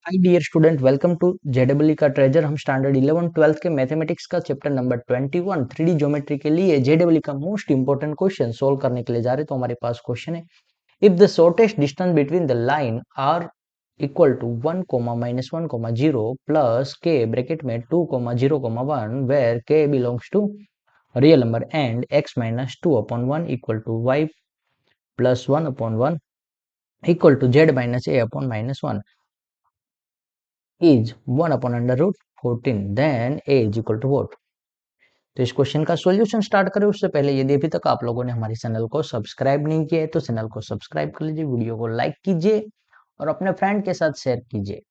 Hi dear student, welcome to JW का treasure. हम standard 11 12 के मैथमेटिक्स का चैप्टर नंबर 21 3D ज्योमेट्री के लिए जेडब्ल्यू का मोस्ट इंपोर्टेंट क्वेश्चन सोल्व करने के लिए जा रहे। तो हमारे पास क्वेश्चन है, if the shortest distance between the line are equal to 1 -1 0 plus के ब्रैकेट में 2 0 1 where k belongs to real number and x -2 upon 1 equal to y plus 1 upon 1 equal to z - a upon -1 is 1 upon under root 14, then a is equal to what? तो इस question का solution start करें उससे पहले यदि अभी तक आप लोगों ने हमारे चैनल को सब्सक्राइब नहीं किया है तो चैनल को सब्सक्राइब कर लीजिए, वीडियो को लाइक कीजिए और अपने फ्रेंड के साथ शेयर कीजिए।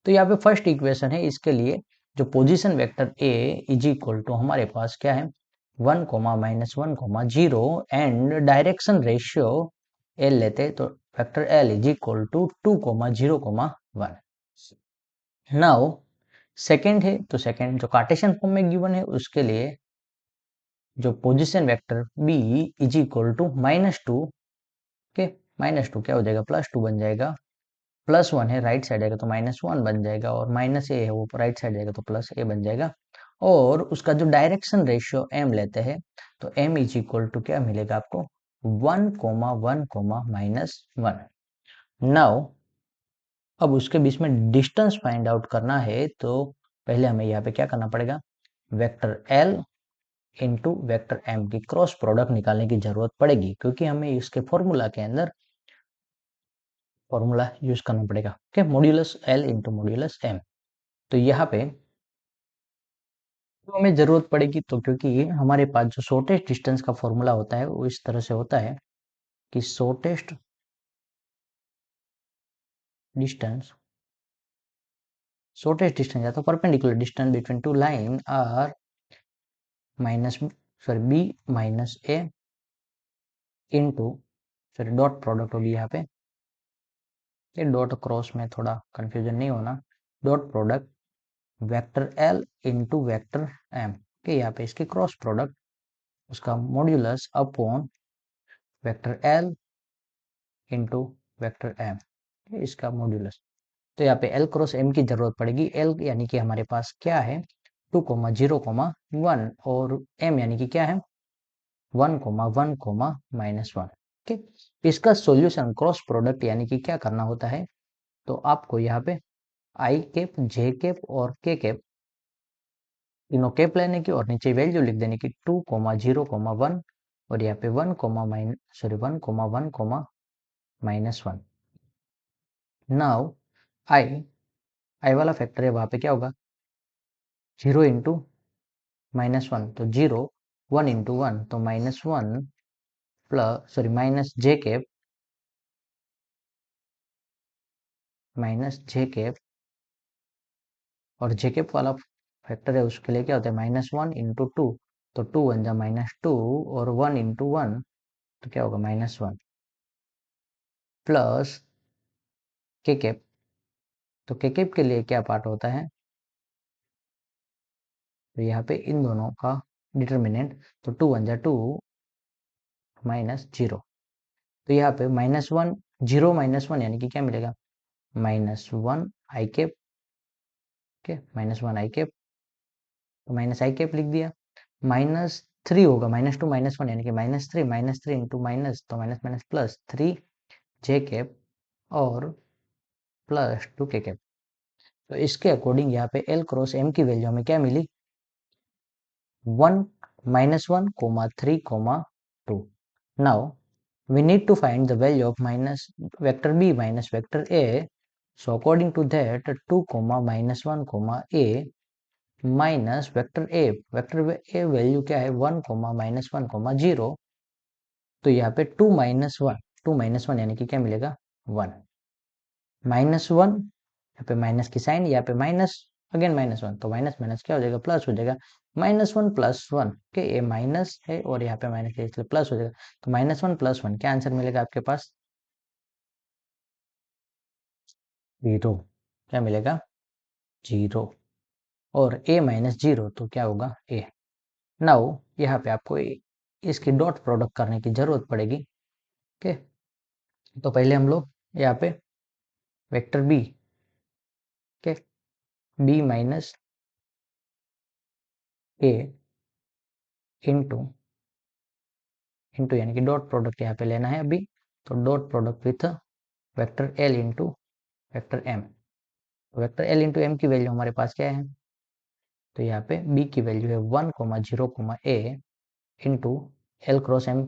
तो यहाँ पे फर्स्ट इक्वेशन है, इसके लिए जो position vector a is equal to हमारे पास क्या है 1 -1 0 एंड डायरेक्शन रेशियो l लेते हैं तो vector l is equal to 2 0 1। Now second है तो सेकेंड जो कार्टेशियन फॉर्म में गिवन है उसके लिए जो position vector b is equal to -2 के -2 क्या हो जाएगा +2 बन जाएगा, +1 है राइट साइड आएगा तो -1 बन जाएगा और -a है वो राइट साइड जाएगा तो +a बन जाएगा। और उसका जो डायरेक्शन रेशियो m लेते हैं तो m इज इक्वल टू क्या मिलेगा आपको 1 1 -1। नाउ अब उसके बीच में डिस्टेंस फाइंड आउट करना है तो पहले हमें यहाँ पे क्या करना पड़ेगा, vector L into vector M की क्रॉस प्रोडक्ट निकालने की जरूरत पड़ेगी क्योंकि हमें इसके फॉर्मूला के अंदर फॉर्मूला यूज करना पड़ेगा। Okay, modulus L into modulus M। तो यहाँ पे तो हमें जरूरत पड़ेगी तो क्योंकि हमारे पास जो शॉर्टेस्ट डिस्टेंस का फॉर्मूला होता है वो इस तरह से होता है कि डिस्टेंस शॉर्टेस्ट डिस्टेंस या तो perpendicular distance between two line r minus b minus a into dot product होगी यहाँ पे, ये डॉट क्रॉस में थोड़ा कंफ्यूजन नहीं होना, dot product vector l into vector m के यहाँ पे इसके क्रॉस प्रोडक्ट उसका modulus upon vector l into vector m, इसका मॉड्यूलस। तो यहाँ पे एल क्रॉस एम की जरूरत पड़ेगी, एल यानी कि हमारे पास क्या है 2 0 1 और एम यानी कि क्या है 1 1 -1। ठीक, इसका सॉल्यूशन क्रॉस प्रोडक्ट यानी कि क्या करना होता है तो आपको यहाँ पे आई कैप जे कैप और के कैप तीनों कैप लेने की और नीचे वैल्यू लिख देने की 2 0 1 और यहाँ पे 1 1 -1। नाउ आई आई वाला फैक्टर है वहां पे क्या होगा 0 इंटू -1 तो 0, 1 इंटू 1 तो -1 माइनस जे कैप और जे कैप वाला फैक्टर है उसके लिए क्या होता है -1 इंटू 2 तो 2 बन जा -2 और 1 इंटू 1 तो क्या होगा -1 प्लस के कैप। तो के कैप के लिए क्या पार्ट होता है तो यहाँ पे इन दोनों का डिटर्मिनेंट तो 2 बन जा 2 -0 तो यहाँ पे -1 0 -1 यानी कि क्या मिलेगा -1 आई कैप के -1 आई कैप तो माइनस आई कैप लिख दिया, -3 होगा -2 -1 यानी कि -3 इंटू माइनस तो माइनस माइनस प्लस 3 जे कैप और +2 के कैप। तो इसके अकॉर्डिंग यहाँ पे एल क्रॉस एम की वैल्यू हमें क्या मिली 1 -1 3 2। Now we need to find the value of minus vector b minus vector a, so according to that 2 -1 a minus vector A value क्या है 1 -1 0 तो यहाँ पे 2 -1 यानी कि क्या मिलेगा 1 -1 यहाँ पे माइनस की साइन यहाँ पे माइनस अगेन -1 तो माइनस माइनस क्या हो जाएगा प्लस हो जाएगा -1 +1 के ये माइनस है और यहाँ पे माइनस है इसलिए प्लस हो जाएगा तो -1 +1 क्या आंसर मिलेगा आपके पास 0, क्या मिलेगा 0 और a -0 तो क्या होगा a। नाउ यहाँ पे आपको इसकी डॉट प्रोडक्ट करने की जरूरत पड़ेगी। ओके, तो पहले हम लोग यहाँ पे वेक्टर बी के बी माइनस ए इंटू यानी कि डॉट प्रोडक्ट यहाँ पे लेना है अभी, तो dot product with vector l into vector m. Vector l into m की वैल्यू हमारे पास क्या है, तो यहाँ पे बी की वैल्यू है 1,0,a into l cross m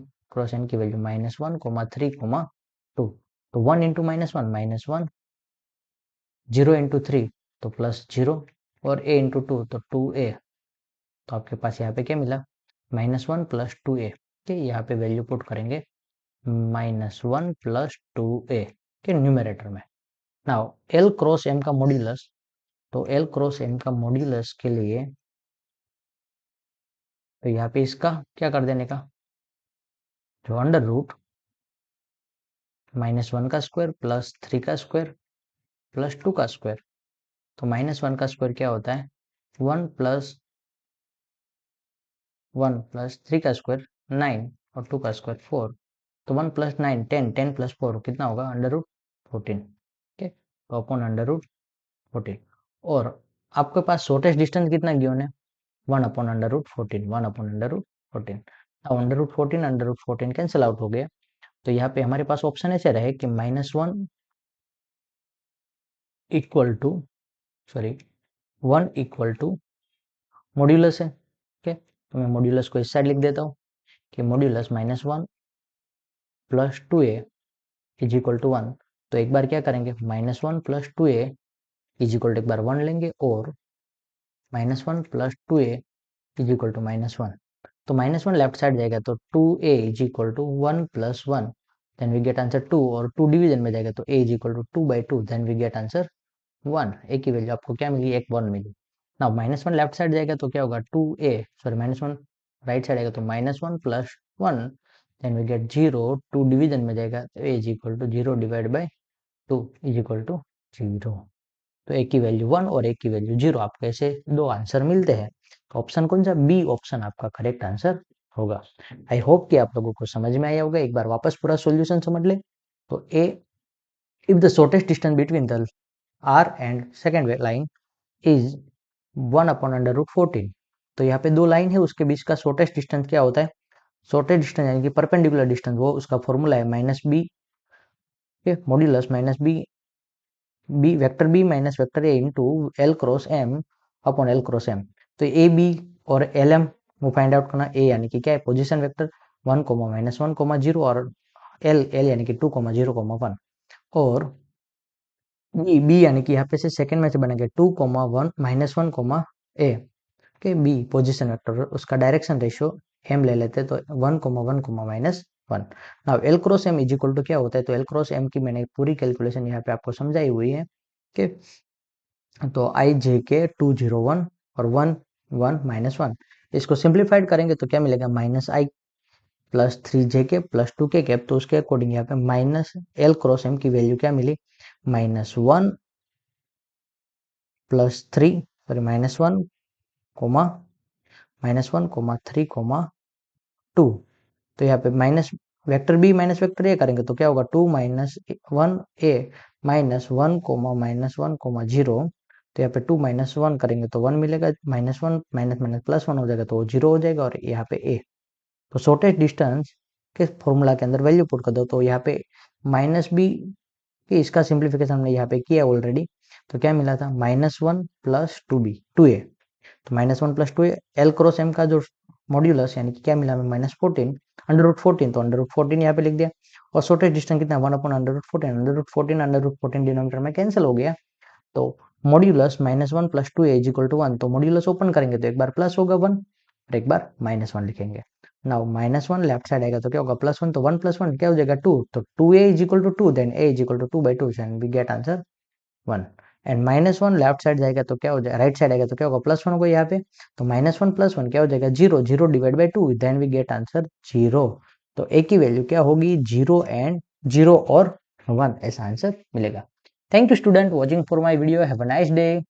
की वैल्यू -1,3,2। तो 1 इंटू -1 0 इंटू 3 तो +0 और a इंटू 2 तो 2a। तो आपके पास यहाँ पे क्या मिला, -1 + 2a के यहाँ पे वैल्यू पुट करेंगे -1 + 2a के न्यूमरेटर में। नाउ एल क्रॉस एम का मॉड्यूलस, तो एल क्रॉस एम का मॉड्यूलस के लिए तो यहाँ पे इसका क्या कर देने का, जो अंडर रूट -1 का स्क्वायर +3 का स्क्वायर +2 का स्क्वायर। तो -1 का स्क्वायर क्या होता है, 1 + 1 + 3 का स्क्वायर 9 और 2 का स्क्वायर 4। तो 1 + 9 10, 10 + 4 कितना होगा, √14। ठीक, तो अपॉन √14। और आपके पास शॉर्टेस्ट डिस्टेंस कितना गिवन है, 1 अपॉन √14, 1 अपॉन √14। अब √14 कैंसिल आउट हो गया। तो यहाँ पे हमारे पास ऑप्शन ऐसे रहे कि -1 equal to sorry 1 equal to modulus है। ओके, तो मैं मॉड्यूलस को इस साइड लिख देता हूँ कि modulus -1 + 2a is equal to 1। तो एक बार क्या करेंगे, -1 + 2a इज इक्वल टू एक बार 1 लेंगे और -1 + 2a इज इक्वल टू -1। तो -1 लेफ्ट साइड जाएगा तो 2a is equal to 1 + 1, then we get answer 2। और 2 डिवीजन में जाएगा तो a is equal to 2/2, then we get answer 1। A की वैल्यू आपको क्या मिली, एक 1 मिली। ना -1 लेफ्ट साइड जाएगा तो क्या होगा, 2a सॉरी -1 राइट साइड आएगा तो -1 + 1, देन वी गेट 0। 2 डिवीजन में जाएगा तो a is equal to 0 divide by 2 is equal to 0। तो a की वैल्यू 1 और a की वैल्यू 0, आपको ऐसे दो आंसर मिलते हैं। तो ऑप्शन कौन सा, बी ऑप्शन आपका करेक्ट आंसर होगा। आई होप कि आप लोगों को समझ में आया होगा। एक बार वापस पूरा सॉल्यूशन समझ ले। तो a, if the shortest distance between the r and second line is 1 upon √14। तो यहाँ पे दो लाइन है, उसके बीच का शॉर्टेस्ट डिस्टेंस क्या होता है, शॉर्टेस्ट डिस्टेंस यानी कि परपेंडिकुलर डिस्टेंस, वो उसका फॉर्मूला है -b modulus b vector b minus vector a into l cross m upon l cross m. तो ए बी और एल एम वो फाइंड आउट करना। ए यानी कि क्या है, पोजीशन वेक्टर 1, -1, 0 और एल यानी कि 2, 0, 1। और बी यानी कि यहाँ पे से सेकंड में से बनेगा 2, 1, -1, ए के बी पोजीशन वेक्टर, उसका डायरेक्शन रेशियो एम ले लेते हैं तो 1, 1, -1। Now l cross m is equal to क्या होता है, तो एल क्रॉस एम की मैंने पूरी कैलकुलेशन यहाँ पे आपको समझाई हुई है कि तो आई जे के 201 और 1, 1, -1। इसको सिंप्लीफाइड करेंगे तो क्या मिलेगा, -i + 3j के + 2k कैप। तो उसके अकॉर्डिंग यहाँ पे माइनस एल क्रॉस एम की वैल्यू क्या मिली, -1 + 3 सॉरी -1, -1, 3, 2। तो यहाँ पे minus vector b minus vector a करेंगे तो क्या होगा, 2 - 1 ए -1, -1, 0। तो यहाँ पे 2 - 1 करेंगे तो 1 मिलेगा, -1 +1 हो जाएगा तो 0 हो जाएगा, और यहाँ पे ए। तो शॉर्टेस्ट डिस्टेंस के फॉर्मूला के अंदर वैल्यू पुट कर दो। तो यहाँ पे -b कि इसका सिंप्लीफिकेशन हमने यहाँ पे किया ऑलरेडी। तो क्या मिला था, -1 + 2a। तो -1 + 2a एल क्रॉस एम का जो मॉड्यूलस यानी कि क्या मिला हमें, -14 √14। तो √14 यहाँ पे लिख दिया। और शॉर्टेस्ट डिस्टेंस कितना, 1 अपॉन √14 √14 डिनोमिनेटर में कैंसिल हो गया। तो modulus -1 + 2a is equal to 1। तो मॉड्यूलस ओपन करेंगे तो एक बार प्लस होगा 1 और एक बार -1 लिखेंगे। नाउ -1 लेफ्ट साइड आएगा तो क्या होगा, +1। तो 1 + 1 क्या हो जाएगा, 2। तो 2a is equal to 2, then a is equal to 2/2, and we get answer 1। And -1 left side जाएगा तो क्या हो जाएगा, राइट साइड आएगा तो क्या होगा, +1 होगा यहाँ पे। तो -1 + 1 क्या हो जाएगा, 0, 0 divide by 2, then we get answer 0। तो ए की वैल्यू क्या होगी, 0 और 1 ऐसा आंसर मिलेगा। Thank you student watching for my video, have a nice day.